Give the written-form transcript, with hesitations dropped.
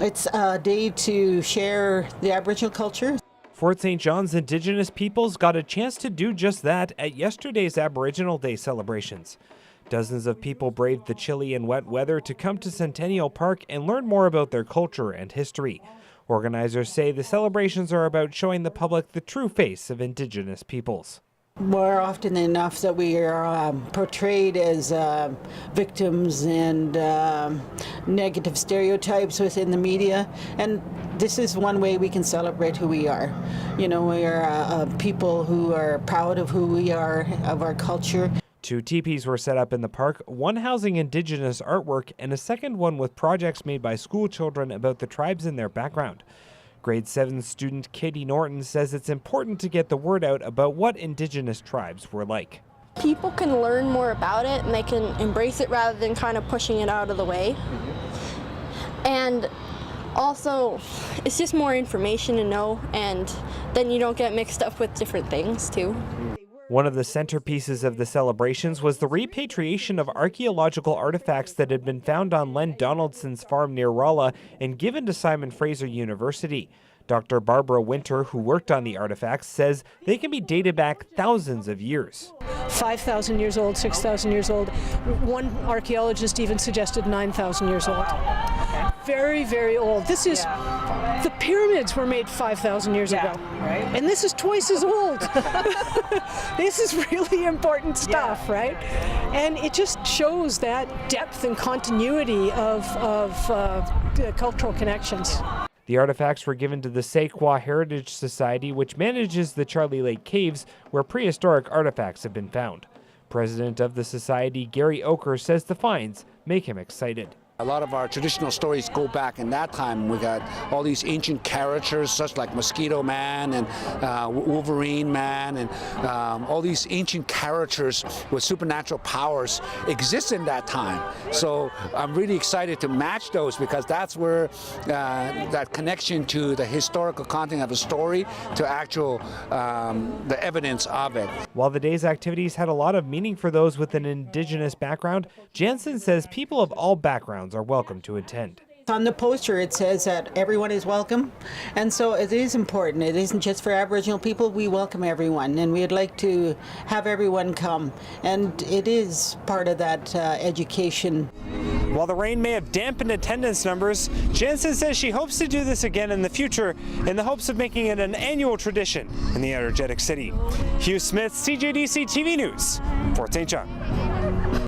It's a day to share the Aboriginal culture. Fort St. John's Indigenous peoples got a chance to do just that at yesterday's Aboriginal Day celebrations. Dozens of people braved the chilly and wet weather to come to Centennial Park and learn more about their culture and history. Organizers say the celebrations are about showing the public the true face of Indigenous peoples. More often enough that we are portrayed as victims and negative stereotypes within the media, and this is one way we can celebrate who we are. You know, we are people who are proud of who we are, of our culture. 2 teepees were set up in the park, one housing Indigenous artwork and a second one with projects made by school children about the tribes and their background. Grade 7 student Katie Norton says it's important to get the word out about what Indigenous tribes were like. People can learn more about it and they can embrace it rather than kind of pushing it out of the way. And also, it's just more information to know, and then you don't get mixed up with different things too. One of the centerpieces of the celebrations was the repatriation of archaeological artifacts that had been found on Len Donaldson's farm near Rolla and given to Simon Fraser University. Dr. Barbara Winter, who worked on the artifacts, says they can be dated back thousands of years. 5,000 years old, 6,000 years old. One archaeologist even suggested 9,000 years old. Very, very old. This is, the pyramids were made 5,000 years ago. Right. And this is twice as old. This is really important stuff, right? And it just shows that depth and continuity of cultural connections. The artifacts were given to the Sequoia Heritage Society, which manages the Charlie Lake Caves, where prehistoric artifacts have been found. President of the society, Gary Oker, says the finds make him excited. A lot of our traditional stories go back in that time. We got all these ancient characters, such like Mosquito Man and Wolverine Man, and all these ancient characters with supernatural powers exist in that time. So I'm really excited to match those, because that's where that connection to the historical content of a story to actual the evidence of it. While the day's activities had a lot of meaning for those with an Indigenous background, Jansen says people of all backgrounds are welcome to attend. On the poster it says that everyone is welcome, and so it is important. It isn't just for Aboriginal people. We welcome everyone, and we'd like to have everyone come, and it is part of that education. While the rain may have dampened attendance numbers, Jansen says she hopes to do this again in the future in the hopes of making it an annual tradition in the energetic city. Hugh Smith, CJDC TV News, Fort St. John.